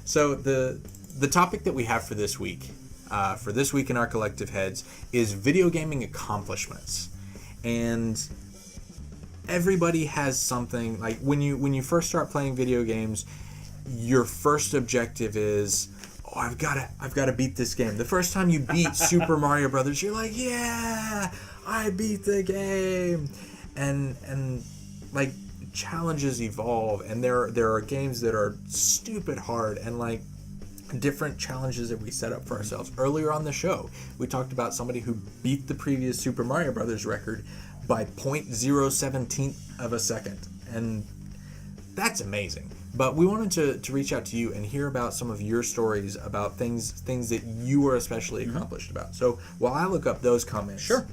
So the topic that we have for this week in our collective heads, is video gaming accomplishments. And everybody has something, like when you first start playing video games, your first objective is, oh, I've got to beat this game. The first time you beat Super Mario Brothers, you're like, yeah, I beat the game. And like, challenges evolve, and there are games that are stupid hard, and like different challenges that we set up for ourselves. Earlier on the show, we talked about somebody who beat the previous Super Mario Brothers record by 0.017 of a second, and that's amazing. But we wanted to reach out to you and hear about some of your stories about things that you were especially accomplished about. So while I look up those comments, sure.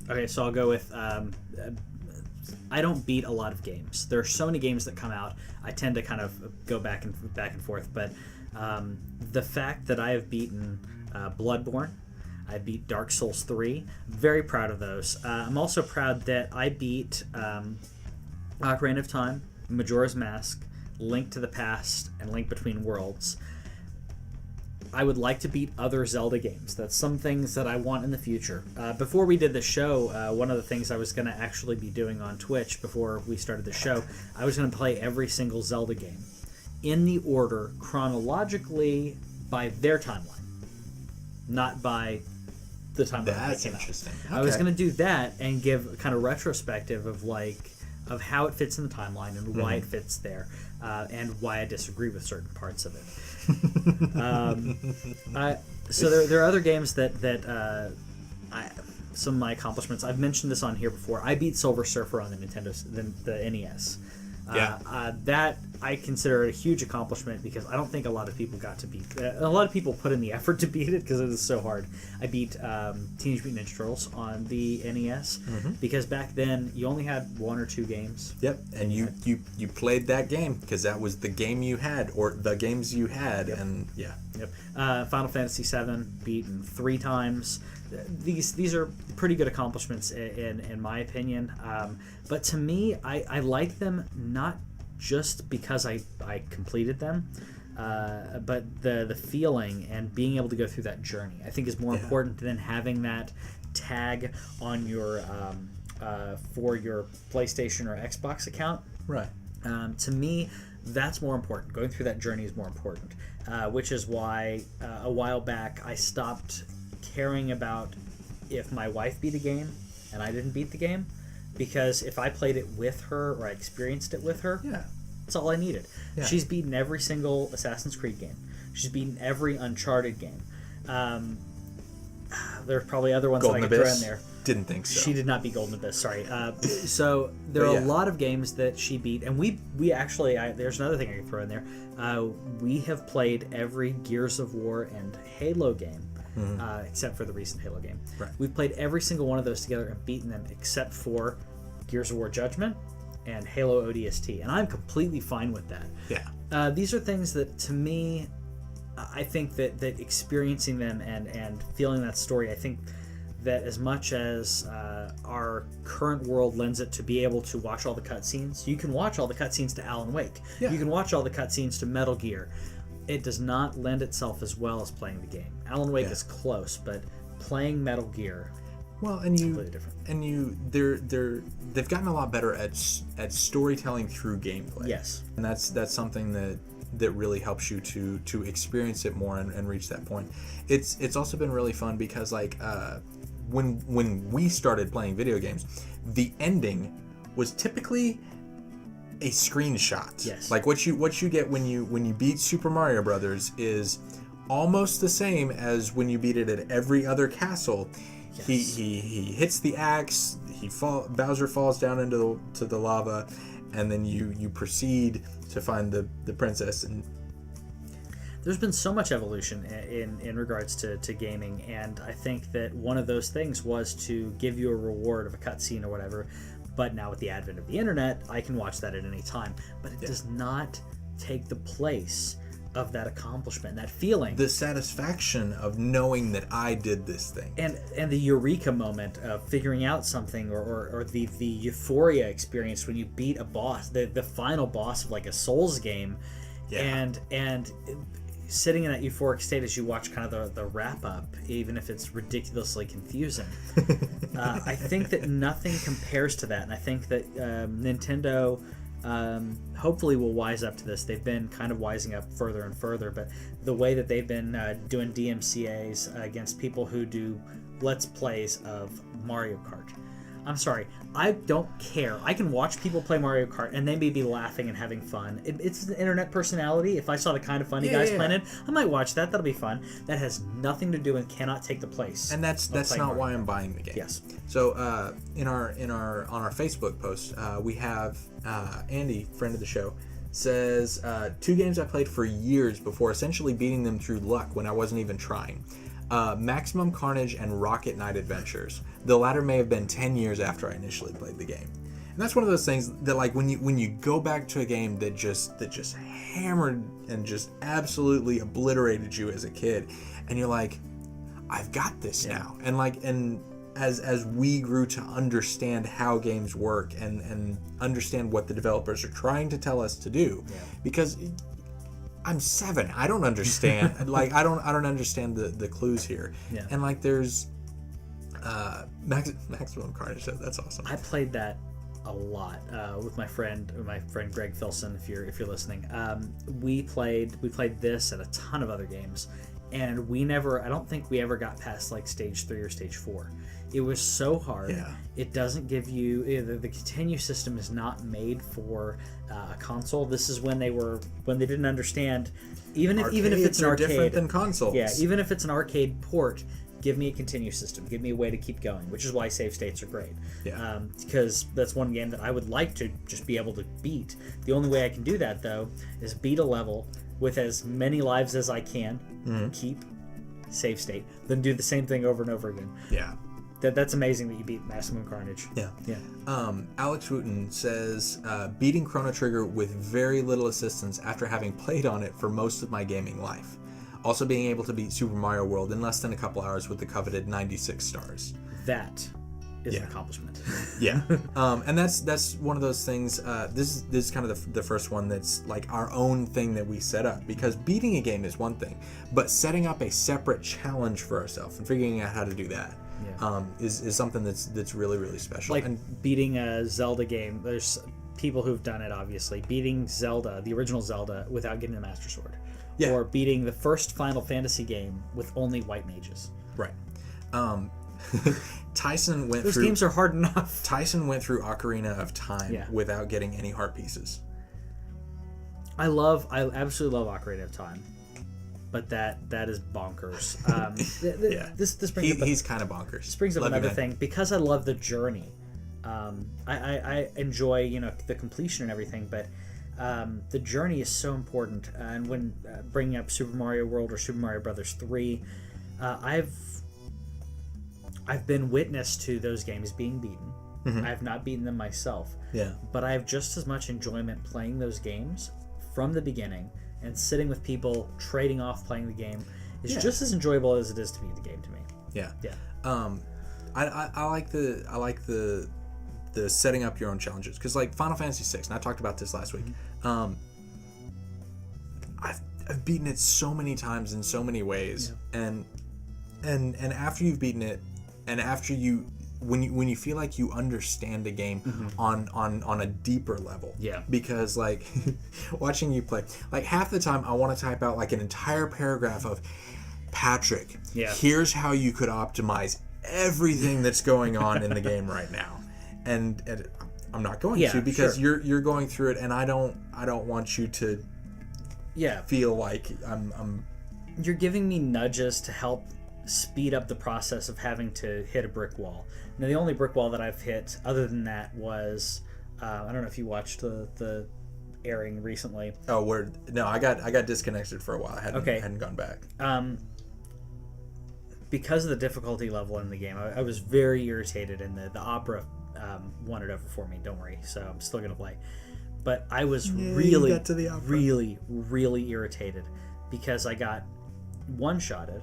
Okay, so I'll go with. I don't beat a lot of games. There are so many games that come out. I tend to kind of go back and forth. But the fact that I have beaten Bloodborne, I beat Dark Souls 3. Very proud of those. I'm also proud that I beat Ocarina of Time, Majora's Mask, Link to the Past, and Link Between Worlds. I would like to beat other Zelda games. That's some things that I want in the future. Before we did the show, one of the things I was going to actually be doing on Twitch before we started the show, I was going to play every single Zelda game in the order chronologically by their timeline, not by the timeline. That's interesting. Okay. I was going to do that and give a kind of retrospective of how it fits in the timeline and why it fits there, and why I disagree with certain parts of it. So there are other games that some of my accomplishments. I've mentioned this on here before. I beat Silver Surfer on the the NES. That I consider a huge accomplishment because I don't think a lot of people got to beat. A lot of people put in the effort to beat it because it is so hard. I beat Teenage Mutant Ninja Turtles on the NES because back then you only had 1 or 2 games. Yep, and you played that game because that was the game you had, or the games you had, and yeah. Yep. Final Fantasy VII beaten 3 times. These are pretty good accomplishments in my opinion. But to me, I like them not just because I completed them, but the feeling and being able to go through that journey, I think, is more important than having that tag on your for your PlayStation or Xbox account. Right. To me, that's more important. Going through that journey is more important, which is why a while back I stopped caring about if my wife beat a game and I didn't beat the game, because if I played it with her or I experienced it with her, that's all I needed. Yeah. She's beaten every single Assassin's Creed game. She's beaten every Uncharted game. There are probably other ones Golden that I could Abyss? throw in there. Didn't think so. She did not beat Golden Abyss, sorry. So there are a lot of games that she beat, and we actually, there's another thing I can throw in there. We have played every Gears of War and Halo game, except for the recent Halo game. Right. We've played every single one of those together and beaten them, except for Gears of War Judgment and Halo ODST, and I'm completely fine with that. Yeah. These are things that, to me, I think that experiencing them and feeling that story, I think that as much as our current world lends it to be able to watch all the cutscenes, you can watch all the cutscenes to Alan Wake. Yeah. You can watch all the cutscenes to Metal Gear. It does not lend itself as well as playing the game. Alan Wake is close, but playing Metal Gear, and completely different. They've gotten a lot better at storytelling through gameplay. Yes, and that's something that really helps you to experience it more and reach that point. It's also been really fun because when we started playing video games, the ending was typically a screenshot. Yes. Like what you get when you beat Super Mario Brothers is almost the same as when you beat it at every other castle. Yes. He hits the axe. Bowser falls down into the lava, and then you proceed to find the princess. And there's been so much evolution in regards to gaming, and I think that one of those things was to give you a reward of a cutscene or whatever. But now with the advent of the internet, I can watch that at any time. But it does not take the place of that accomplishment, that feeling, the satisfaction of knowing that I did this thing, and the eureka moment of figuring out something, or the euphoria experience when you beat a boss, the final boss of like a Souls game, and sitting in that euphoric state as you watch kind of the wrap up, even if it's ridiculously confusing. I think that nothing compares to that, and I think that Nintendo hopefully will wise up to this. They've been kind of wising up further and further, but the way that they've been doing DMCAs against people who do Let's Plays of Mario Kart. I'm sorry, I don't care. I can watch people play Mario Kart and they may be laughing and having fun. It's an internet personality. If I saw the kind of funny guys playing it, I might watch that. That'll be fun. That has nothing to do and cannot take the place. And that's not why I'm buying the game. Yes. So on our Facebook post, we have Andy, friend of the show, says 2 games I played for years before essentially beating them through luck when I wasn't even trying. Maximum Carnage and Rocket Knight Adventures. The latter may have been 10 years after I initially played the game. And that's one of those things that, like, when you go back to a game that just hammered and just absolutely obliterated you as a kid, and you're like, I've got this now. And as we grew to understand how games work and understand what the developers are trying to tell us to do, because I'm 7. I don't understand. Like I don't understand the clues here. Yeah. And like there's Maximum Carnage. That's awesome. I played that a lot with my friend Greg Filson. If you're listening, we played this and a ton of other games, and I don't think we ever got past like stage 3 or stage 4. It was so hard. Yeah. It doesn't give you the continue system is not made for a console. This is when they didn't understand even if it's an arcade, different than consoles. Yeah, even if it's an arcade port, give me a continue system. Give me a way to keep going, which is why save states are great. Yeah. Because that's one game that I would like to just be able to beat. The only way I can do that though is beat a level with as many lives as I can, keep save state, then do the same thing over and over again. Yeah. That's amazing that you beat Maximum Carnage. Yeah. Alex Wooten says, beating Chrono Trigger with very little assistance after having played on it for most of my gaming life. Also being able to beat Super Mario World in less than a couple hours with the coveted 96 stars. That is an accomplishment. Yeah. And that's one of those things, this is kind of the first one that's like our own thing that we set up, because beating a game is one thing, but setting up a separate challenge for ourselves and figuring out how to do that is something that's really, really special. Like beating a Zelda game, there's people who've done it, obviously. Beating Zelda, the original Zelda, without getting the Master Sword. Yeah. Or beating the first Final Fantasy game with only white mages. Right. Tyson went through... Those games are hard enough. Tyson went through Ocarina of Time without getting any heart pieces. I absolutely love Ocarina of Time. But that is bonkers. This brings he's kind of bonkers. This brings up another thing. Because I love the journey, I enjoy the completion and everything, but the journey is so important. And when bringing up Super Mario World or Super Mario Brothers 3, I've been witness to those games being beaten. I have not beaten them myself. Yeah. But I have just as much enjoyment playing those games from the beginning. And sitting with people, trading off playing the game is just as enjoyable as it is to beat the game to me. Yeah. Yeah. I like the setting up your own challenges, because like Final Fantasy VI, and I talked about this last week. I've beaten it so many times in so many ways, and after you've beaten it, and after when you feel like you understand a game on a deeper level. Yeah. Because like watching you play, like half the time I want to type out like an entire paragraph of, Patrick, here's how you could optimize everything that's going on in the game right now. And I'm not going to, because you're going through it, and I don't want you to feel like I'm you're giving me nudges to help speed up the process of having to hit a brick wall. Now, the only brick wall that I've hit other than that was I don't know if you watched the airing recently. Oh, no, I got disconnected for a while. I hadn't gone back. Because of the difficulty level in the game, I was very irritated, and the opera won it over for me. Don't worry, so I'm still gonna play. But I was really irritated because I got one-shotted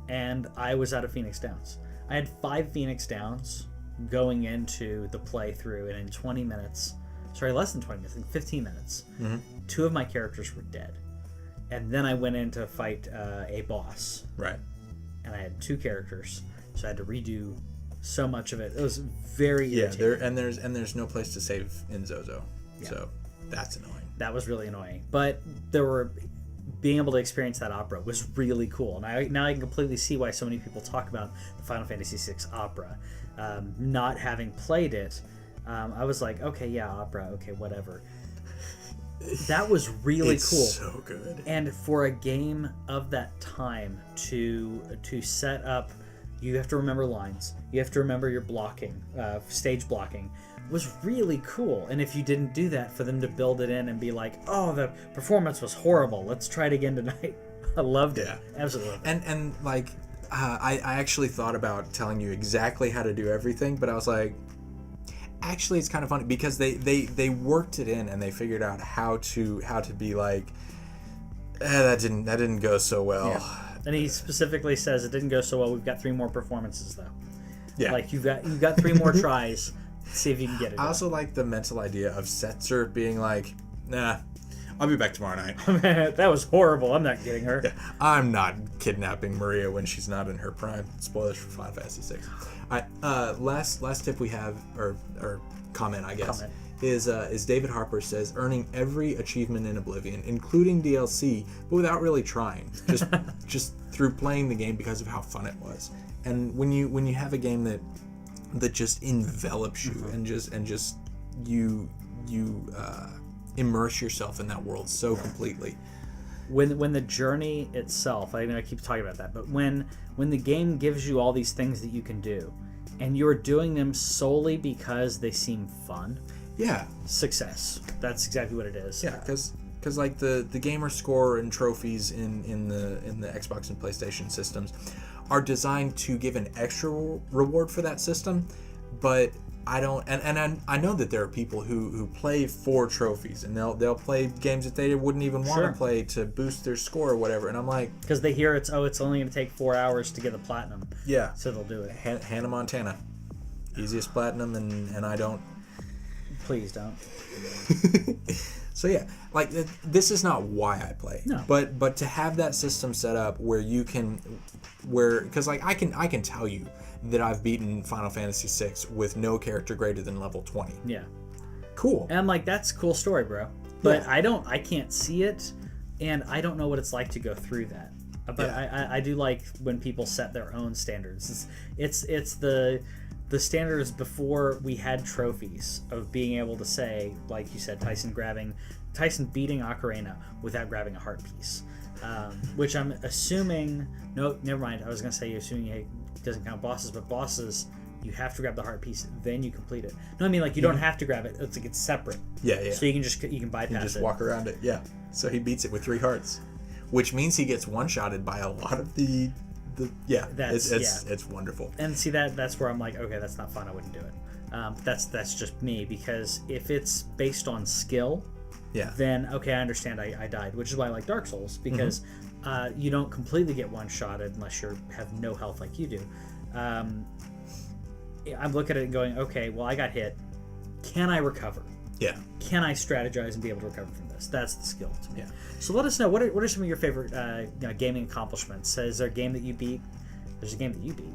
and I was out of Phoenix Downs. I had 5 Phoenix Downs going into the playthrough, and in 20 minutes, sorry, less than 20 minutes, in 15 minutes, 2 of my characters were dead. And then I went in to fight a boss. Right. And I had 2 characters, so I had to redo so much of it. It was very irritating. There's no place to save in Zozo, so that's annoying. That was really annoying. But being able to experience that opera was really cool. And now I can completely see why so many people talk about the Final Fantasy VI opera. Not having played it, I was like, okay, yeah, opera, okay, whatever. That was really cool. So good. And for a game of that time to set up, you have to remember lines. You have to remember your blocking, stage blocking, was really cool. And if you didn't do that, for them to build it in and be like, oh, the performance was horrible, let's try it again tonight. I loved it. Absolutely loved it. And like, I actually thought about telling you exactly how to do everything, but I was like, actually it's kind of funny because they worked it in and they figured out how to be like, that didn't go so well. Yeah. And he specifically says it didn't go so well. We've got 3 more performances though. Yeah. Like you've got 3 more tries. See if you can get it. I also like the mental idea of Setzer being like, nah, I'll be back tomorrow night. That was horrible. I'm not getting her. Yeah, I'm not kidnapping Maria when she's not in her prime. Spoilers for Final Fantasy VI. All right, last tip we have, or comment, I guess, is David Harper says, earning every achievement in Oblivion, including DLC, but without really trying. Just through playing the game because of how fun it was. And when you have a game that just envelops you and just you immerse yourself in that world so completely. When the journey itself, I know I keep talking about that, but when the game gives you all these things that you can do, and you're doing them solely because they seem fun, success. That's exactly what it is. Yeah, because like the gamer score and trophies in the Xbox and PlayStation systems are designed to give an extra reward for that system, but I don't, and I know that there are people who play for trophies, and they'll play games that they wouldn't even want to play to boost their score or whatever, and I'm like, because they hear it's only going to take 4 hours to get the platinum. Yeah, so they'll do it. Hannah Montana, easiest platinum, and I don't. Please don't. So yeah, like this is not why I play. No. But to have that system set up where you can, because like I can tell you that I've beaten Final Fantasy VI with no character greater than level 20. Yeah. Cool. And I'm like, that's a cool story, bro. But I can't see it, and I don't know what it's like to go through that. But I do like when people set their own standards. It's the standards before we had trophies of being able to say, like you said, Tyson beating Ocarina without grabbing a heart piece, which I'm assuming. No, never mind. I was gonna say assuming it doesn't count bosses, but bosses you have to grab the heart piece, then you complete it. No, I mean like you don't have to grab it. It's like it's separate. Yeah. So you can bypass it. You just walk around it. Yeah. So he beats it with 3 hearts, which means he gets one-shotted by a lot of the. It's wonderful. And see that's where I'm like, okay, that's not fun. I wouldn't do it. That's just me, because if it's based on skill, then okay, I understand. I died, which is why I like Dark Souls, because you don't completely get one-shotted unless you have no health like you do. I'm looking at it and going, okay, well, I got hit. Can I recover? Yeah. Can I strategize and be able to recover from this? That's the skill to me. Yeah. So let us know, what are some of your favorite gaming accomplishments? Is there a game that you beat? There's a game that you beat.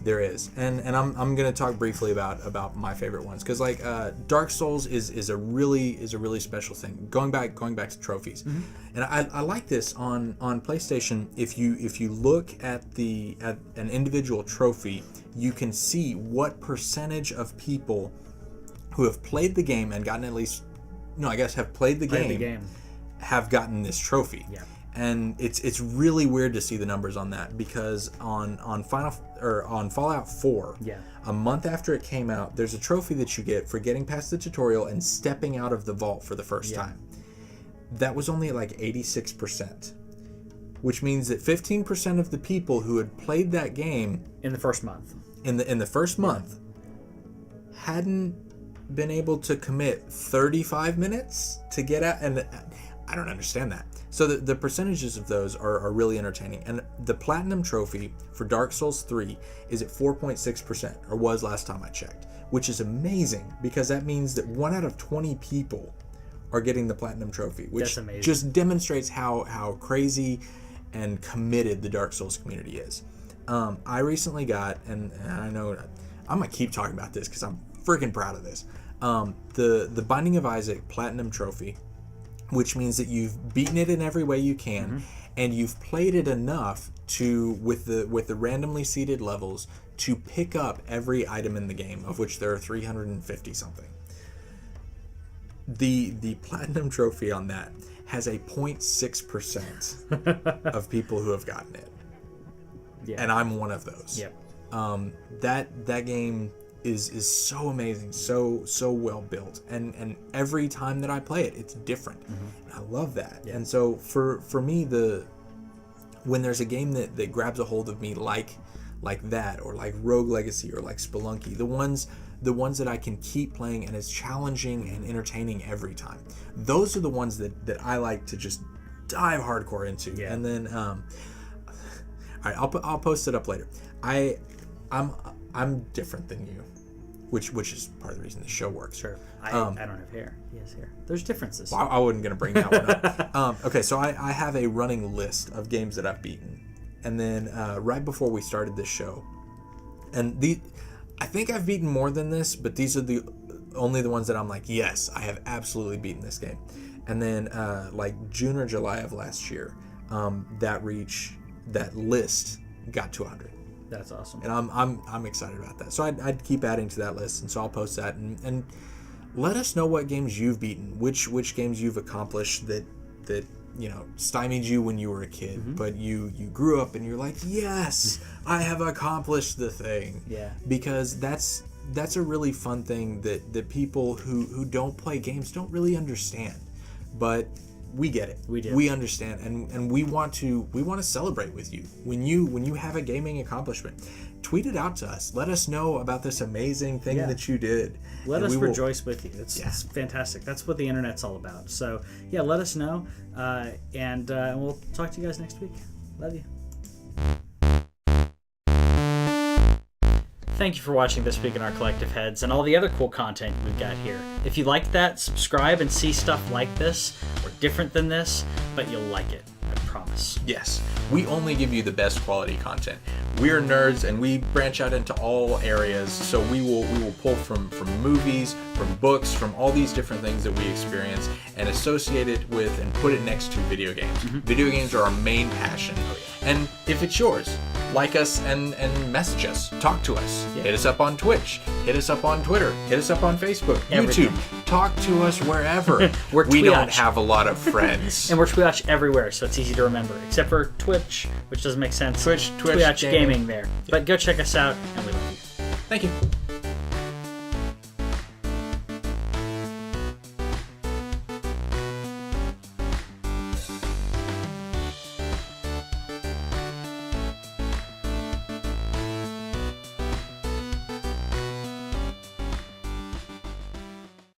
There is, and I'm gonna talk briefly about my favorite ones, because like Dark Souls is a really special thing. Going back to trophies, and I like this on PlayStation. If you look at an individual trophy, you can see what percentage of people who have played the game and gotten have played the game have gotten this trophy. Yeah. And it's really weird to see the numbers on that, because on Fallout 4, a month after it came out, there's a trophy that you get for getting past the tutorial and stepping out of the vault for the first time. That was only like 86%, which means that 15% of the people who had played that game in the first month hadn't been able to commit 35 minutes to get out. And I don't understand that. So the percentages of those are really entertaining. And the Platinum Trophy for Dark Souls 3 is at 4.6%, or was last time I checked, which is amazing because that means that 1 out of 20 people are getting the Platinum Trophy, which just demonstrates how crazy and committed the Dark Souls community is. I recently got, and I know I'm going to keep talking about this because I'm freaking proud of this, the Binding of Isaac Platinum Trophy, which means that you've beaten it in every way you can, and you've played it enough to, with the randomly seeded levels, to pick up every item in the game, of which there are 350 something. The Platinum Trophy on that has a 0.6% of people who have gotten it. Yeah. And I'm one of those. Yep. That game is so amazing, so well built, and every time that I play it, it's different. And I love that. Yeah. And so for me, when there's a game that grabs a hold of me like that, or like Rogue Legacy, or like Spelunky, the ones that I can keep playing and is challenging and entertaining every time, those are the ones that I like to just dive hardcore into. Yeah. And then all right, I'll post it up later. I'm different than you, which is part of the reason the show works. Sure. I don't have hair. He has hair. There's differences. Well, I wasn't going to bring that one up. Okay, so I have a running list of games that I've beaten. And then right before we started this show, and I think I've beaten more than this, but these are only the ones that I'm like, yes, I have absolutely beaten this game. And then like June or July of last year, that list got to 100. That's awesome. And I'm excited about that. So I'd keep adding to that list, and so I'll post that, and let us know what games you've beaten, which games you've accomplished that stymied you when you were a kid, but you grew up and you're like, yes, I have accomplished the thing. Yeah. Because that's a really fun thing that people who don't play games don't really understand. But we get it. We do. We understand, and we want to celebrate with you when you have a gaming accomplishment. Tweet it out to us. Let us know about this amazing thing that you did. Let us rejoice with you. It's fantastic. That's what the internet's all about. So yeah, let us know, and we'll talk to you guys next week. Love you. Thank you for watching This Week in Our Collective Heads and all the other cool content we've got here. If you like that, subscribe and see stuff like this or different than this, but you'll like it. I promise. Yes, we only give you the best quality content. We are nerds, and we branch out into all areas. So we will pull from movies, from books, from all these different things that we experience, and associate it with and put it next to video games. Video games are our main passion. And if it's yours, like us and message us, talk to us. Yeah. Hit us up on Twitch, hit us up on Twitter, hit us up on Facebook, YouTube. Talk to us wherever. We don't have a lot of friends. And we're TWIOCH everywhere, so it's easy to remember, except for Twitch, which doesn't make sense. Twitch TWIOCH gaming there. Yeah. But go check us out, and we love you. Thank you.